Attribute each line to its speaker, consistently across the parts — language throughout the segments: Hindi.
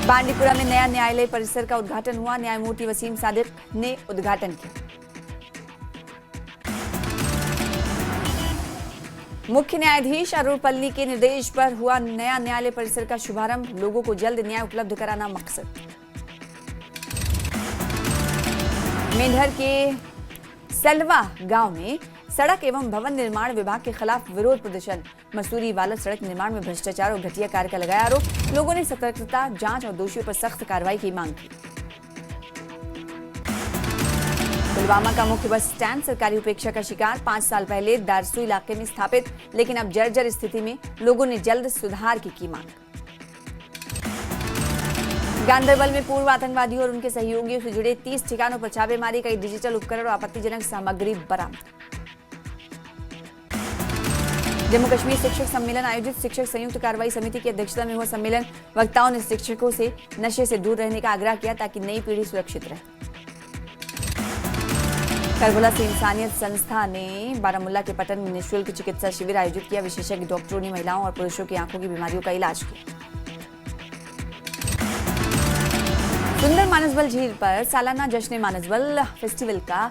Speaker 1: बांडीपुरा में नया न्यायालय परिसर का उद्घाटन हुआ। न्यायमूर्ति वसीम सादिक ने उद्घाटन किया। मुख्य न्यायाधीश अरुण पल्ली के निर्देश पर हुआ नया न्यायालय परिसर का शुभारंभ। लोगों को जल्द न्याय उपलब्ध कराना मकसद। मेंढर के सेलवा गांव में सड़क एवं भवन निर्माण विभाग के खिलाफ विरोध प्रदर्शन। मसूरी वालद सड़क निर्माण में भ्रष्टाचार और घटिया कार्य का लगाया आरोप। लोगों ने सतर्कता, जांच और दोषियों पर सख्त कार्रवाई की मांग की। पुलवामा का मुख्य बस स्टैंड सरकारी उपेक्षा का शिकार। 5 साल पहले दारसू इलाके में स्थापित, लेकिन अब जर्जर स्थिति में। लोगों ने जल्द सुधार की मांग। गांदरबल में पूर्व आतंकवादियों और उनके सहयोगियों से जुड़े 30 ठिकानों पर छापेमारी। कई डिजिटल उपकरण और आपत्तिजनक सामग्री बरामद। जम्मू कश्मीर शिक्षक सम्मेलन आयोजित। शिक्षक संयुक्त कार्रवाई समिति की अध्यक्षता में हुआ सम्मेलन। वक्ताओं ने शिक्षकों से नशे से दूर रहने का आग्रह किया ताकि नई पीढ़ी सुरक्षित रहे। करबला से इंसानियत संस्था ने बारामुल्ला के पटन में निःशुल्क चिकित्सा शिविर आयोजित किया। विशेषज्ञ डॉक्टरों ने महिलाओं और पुरुषों की आंखों की बीमारियों का इलाज किया। सुंदर मानसबल झील पर सालाना जश्न मानसबल फेस्टिवल का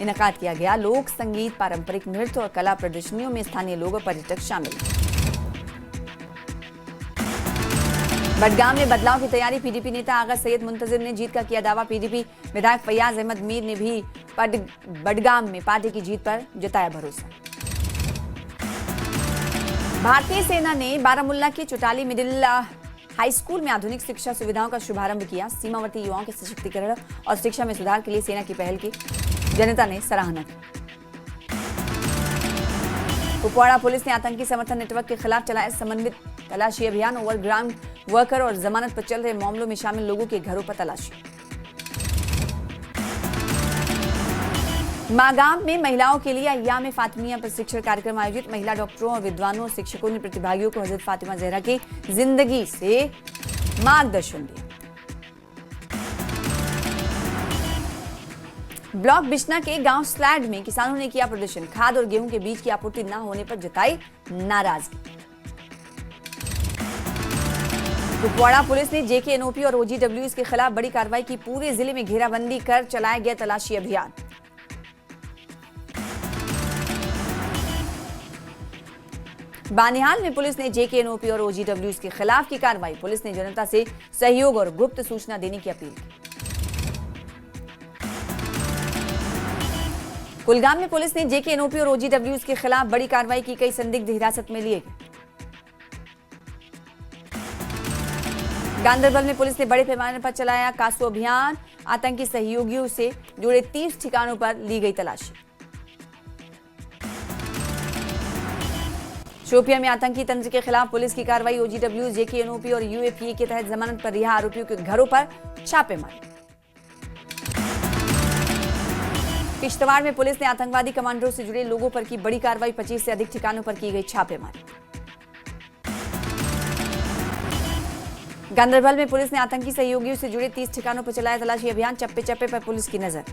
Speaker 1: इनेकाद किया गया। लोक संगीत, पारंपरिक नृत्य और कला प्रदर्शनियों में स्थानीय लोग और पर्यटक शामिल। बडगाम में बदलाव की तैयारी। पीडीपी नेता आगा सैयद मुंतजिर ने जीत का किया दावा। पीडीपी विधायक फैयाज अहमद मीर ने भी बडगाम में पार्टी की जीत पर जताया भरोसा। भारतीय सेना ने बारामुल्ला के चौटाली मिडिल हाई स्कूल में आधुनिक शिक्षा सुविधाओं का शुभारंभ किया। सीमावर्ती युवाओं के सशक्तिकरण और शिक्षा में सुधार के लिए सेना की पहल की जनता ने सराहना की। कुपवाड़ा पुलिस ने आतंकी समर्थन नेटवर्क के खिलाफ चलाया समन्वित तलाशी अभियान। ओवरग्राउंड वर्कर और जमानत पर चल रहे मामलों में शामिल लोगों के घरों पर तलाशी। मागाम में महिलाओं के लिए अय्याम फातिमिया प्रशिक्षण कार्यक्रम आयोजित। महिला डॉक्टरों और विद्वानों शिक्षकों ने प्रतिभागियों को हजरत फातिमा जहरा की जिंदगी से मार्गदर्शन दिया। ब्लॉक बिश्ना के गांव स्लैड में किसानों ने किया प्रदर्शन। खाद और गेहूं के बीज की आपूर्ति न होने पर जताई नाराजगी। कुपवाड़ा पुलिस ने जेकेएनओपी और ओजीडब्ल्यूएस के खिलाफ बड़ी कार्रवाई की। पूरे जिले में घेराबंदी कर चलाया गया तलाशी अभियान। बानिहाल में पुलिस ने जेकेएनओपी और ओजीडब्ल्यूएस के खिलाफ की कार्रवाई। पुलिस ने जनता से सहयोग और गुप्त सूचना देने की अपील की। कुलगाम में पुलिस ने जेकेएनओपी और ओजीडब्ल्यूएस के खिलाफ बड़ी कार्रवाई की। कई संदिग्ध हिरासत में लिए गए। गांदरबल में पुलिस ने बड़े पैमाने पर चलाया कासू अभियान। आतंकी सहयोगियों से जुड़े 30 ठिकानों पर ली गई तलाशी। शोपिया में आतंकी तंत्र के खिलाफ पुलिस की कार्रवाई। ओजीडब्ल्यूएस, जेकेएनओपी और यूएपीए के तहत जमानत पर रिहा आरोपियों के घरों पर छापेमारी। किश्तवाड़ में पुलिस ने आतंकवादी कमांडरों से जुड़े लोगों पर की बड़ी कार्रवाई। 25 से अधिक ठिकानों पर की गई छापेमारी। गांदरबल में पुलिस ने आतंकी सहयोगियों से जुड़े 30 ठिकानों पर चलाया तलाशी अभियान। चप्पे चप्पे पर पुलिस की नजर।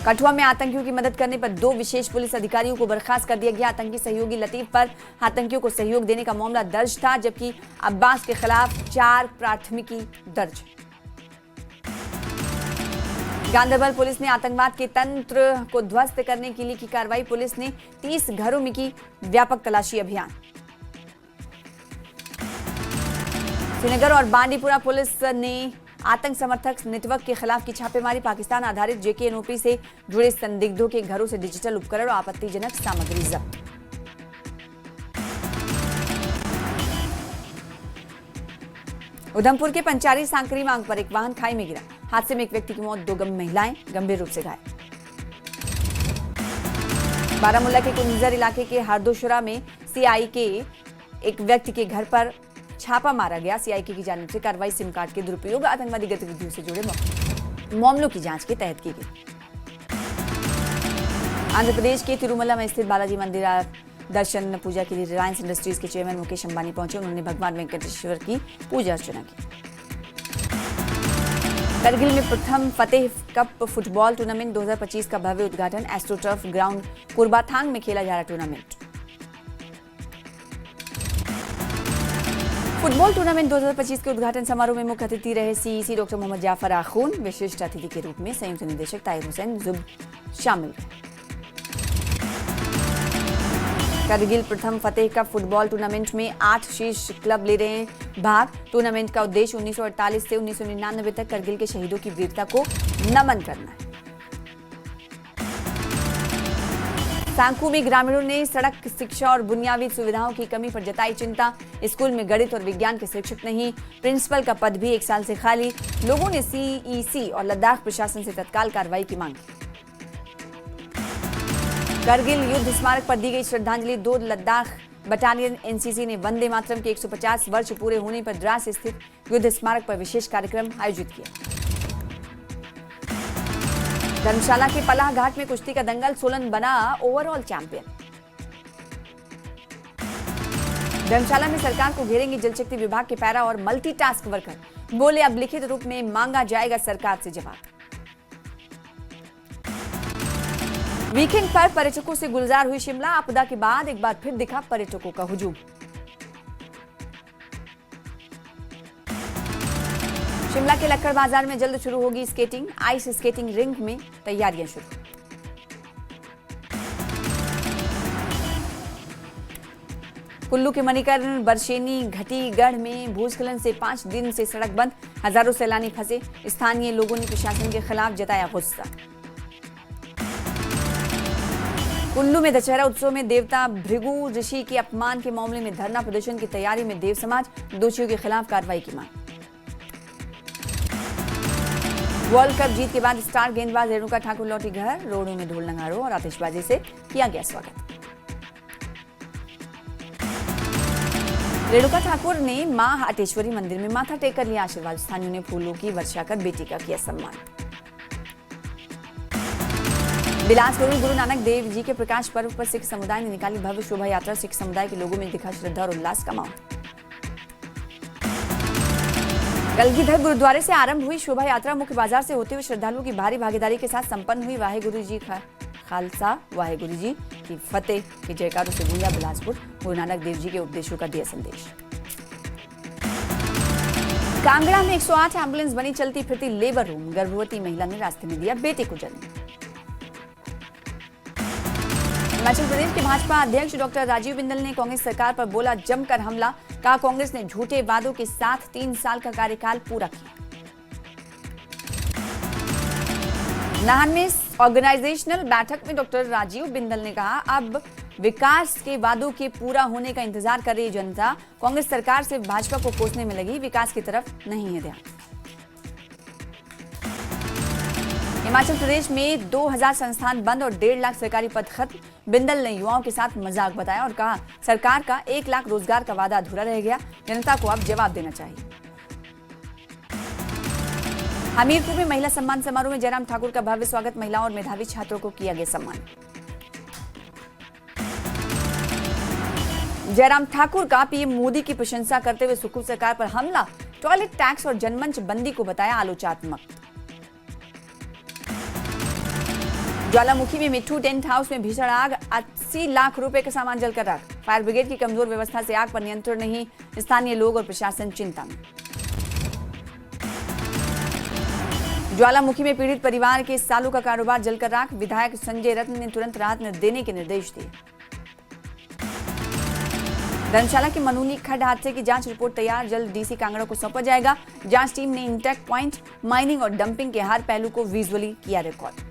Speaker 1: कठुआ में आतंकियों की मदद करने पर 2 विशेष पुलिस अधिकारियों को बर्खास्त कर दिया गया। आतंकी सहयोगी लतीफ पर आतंकियों को सहयोग देने का मामला दर्ज था, जबकि अब्बास के खिलाफ 4 प्राथमिकी दर्ज। गांदरबल पुलिस ने आतंकवाद के तंत्र को ध्वस्त करने के लिए की कार्रवाई। पुलिस ने 30 घरों में की व्यापक तलाशी अभियान। श्रीनगर और बांडीपुरा पुलिस ने आतंक समर्थक नेटवर्क के खिलाफ की छापेमारी। पाकिस्तान आधारित जेकेएनओपी से जुड़े संदिग्धों के घरों से डिजिटल उपकरण और आपत्तिजनक सामग्री जब्त। उधमपुर के पंचारी सांकरी मार्ग पर एक वाहन खाई में गिरा। हादसे में एक व्यक्ति की मौत, 2 महिलाएं गंभीर रूप से घायल। बारामुल्ला के कुंजर इलाके के हरदोशुरा में सीआई के एक व्यक्ति के घर पर छापा मारा गया। सीआईके की जानिब से कार्रवाई सिम कार्ड के दुरुपयोग, आतंकवादी गतिविधियों से जुड़े मामलों की जांच के तहत की गई। आंध्र प्रदेश के तिरुमला में स्थित बालाजी मंदिर दर्शन पूजा के लिए रिलायंस इंडस्ट्रीज के चेयरमैन मुकेश अंबानी पहुंचे। उन्होंने भगवान वेंकटेश्वर की पूजा अर्चना की। करगिल में प्रथम फतेह कप फुटबॉल टूर्नामेंट 2025 का भव्य उद्घाटन। एस्ट्रोटर्फ ग्राउंड कुर्बाथांग में खेला जा रहा टूर्नामेंट। फुटबॉल टूर्नामेंट 2025 के उद्घाटन समारोह में मुख्य अतिथि रहे सीईसी डॉक्टर मोहम्मद जाफर आखून। विशिष्ट अतिथि के रूप में संयुक्त निदेशक ताहिर हुसैन जुब शामिल रहे। करगिल प्रथम फतेह कप फुटबॉल टूर्नामेंट में 8 शीर्ष क्लब ले रहे हैं भाग। टूर्नामेंट का उद्देश्य 1948 से 1999 तक करगिल के शहीदों की वीरता को नमन करना है। सांकू में ग्रामीणों ने सड़क, शिक्षा और बुनियादी सुविधाओं की कमी पर जताई चिंता। स्कूल में गणित और विज्ञान के शिक्षक नहीं, प्रिंसिपल का पद भी 1 साल से खाली। लोगों ने सीईसी और लद्दाख प्रशासन से तत्काल कार्रवाई की मांग की। करगिल युद्ध स्मारक पर दी गई श्रद्धांजलि। 2 लद्दाख बटालियन एनसीसी ने वंदे मातरम के 150 वर्ष पूरे होने पर द्रास स्थित युद्ध स्मारक पर विशेष कार्यक्रम आयोजित किया। धर्मशाला के पलाह घाट में कुश्ती का दंगल, सोलन बना ओवरऑल चैंपियन। धर्मशाला में सरकार को घेरेंगे जल शक्ति विभाग के पैरा और मल्टीटास्क वर्कर। बोले अब लिखित रूप में मांगा जाएगा सरकार से जवाब। वीकेंड पर पर्यटकों से गुलजार हुई शिमला। आपदा के बाद एक बार फिर दिखा पर्यटकों का हुजूम। शिमला के लक्कड़ बाजार में जल्द शुरू होगी स्केटिंग। आइस स्केटिंग रिंक में तैयारियां शुरू। कुल्लू के मणिकर्ण, बरशेनी, घटीगढ़ में भूस्खलन से 5 दिन से सड़क बंद। हजारों सैलानी फंसे। स्थानीय लोगों ने प्रशासन के खिलाफ जताया गुस्सा। कुल्लू में दशहरा उत्सव में देवता भृगु ऋषि के अपमान के मामले में धरना प्रदर्शन की तैयारी में देव समाज। दोषियों के खिलाफ कार्रवाई की मांग। वर्ल्ड कप जीत के बाद स्टार गेंदबाज रेणुका ठाकुर लौटी घर। रोडों में ढोल नगाड़ों और आतिशबाजी से किया गया स्वागत। रेणुका ठाकुर ने मां हाटेश्वरी मंदिर में माथा टेक कर लिया आशीर्वाद। स्थानीयों ने फूलों की वर्षा कर बेटी का किया सम्मान। बिलासपुर में गुरु नानक देव जी के प्रकाश पर्व पर सिख समुदाय ने निकाली भव्य शोभा यात्रा। सिख समुदाय के लोगों में दिखा श्रद्धा और उल्लास का माहौल। कलगीधर गुरुद्वारे से आरंभ हुई शोभा यात्रा। मुख्य बाजार से होते हुए श्रद्धालुओं की भारी भागीदारी के साथ संपन्न हुई। वाहेगुरु जी खालसा, वाहेगुरु जी की फतेह के जयकारों से गूंजा बिलासपुर। गुरु नानक देव जी के उपदेशों का दिया संदेश। कांगड़ा में 108 एम्बुलेंस बनी चलती फिरती लेबर रूम। गर्भवती महिला ने रास्ते में दिया बेटे को जन्म। हिमाचल प्रदेश के भाजपा अध्यक्ष डॉक्टर राजीव बिंदल ने कांग्रेस सरकार पर बोला जमकर हमला। कहा कांग्रेस ने झूठे वादों के साथ 3 साल का कार्यकाल पूरा किया। नाहन में ऑर्गेनाइजेशनल बैठक में डॉक्टर राजीव बिंदल ने कहा अब विकास के वादों के पूरा होने का इंतजार कर रही जनता। कांग्रेस सरकार से भाजपा को कोसने में लगी, विकास की तरफ नहीं है ध्यान। हिमाचल प्रदेश में 2000 संस्थान बंद और 1.5 लाख सरकारी पद खत्म। बिंदल ने युवाओं के साथ मजाक बताया और कहा सरकार का 1 लाख रोजगार का वादा अधूरा रह गया। जनता को अब जवाब देना चाहिए। हमीरपुर में महिला सम्मान समारोह में जयराम ठाकुर का भव्य स्वागत। महिलाओं और मेधावी छात्रों को किया गया सम्मान। जयराम ठाकुर का पीएम मोदी की प्रशंसा करते हुए सुखू सरकार पर हमला। टॉयलेट टैक्स और जनमंच बंदी को बताया आलोचनात्मक। ज्वालामुखी में मिट्ठू टेंट हाउस में भीषण आग। 80 लाख रुपए का सामान जलकर राख। फायर ब्रिगेड की कमजोर व्यवस्था से आग पर नियंत्रण नहीं। स्थानीय लोग और प्रशासन चिंता में। ज्वालामुखी में पीड़ित परिवार के सालों का कारोबार जलकर राख। विधायक संजय रत्न ने तुरंत राहत देने के निर्देश दिए। धर्मशाला के मनूनी खड्ड हादसे की जांच रिपोर्ट तैयार। जल्द डीसी कांगड़ा को सौंपा जाएगा। जांच टीम ने इंटेक पॉइंट, माइनिंग और डंपिंग के हर पहलू को विजुअली किया रिकॉर्ड।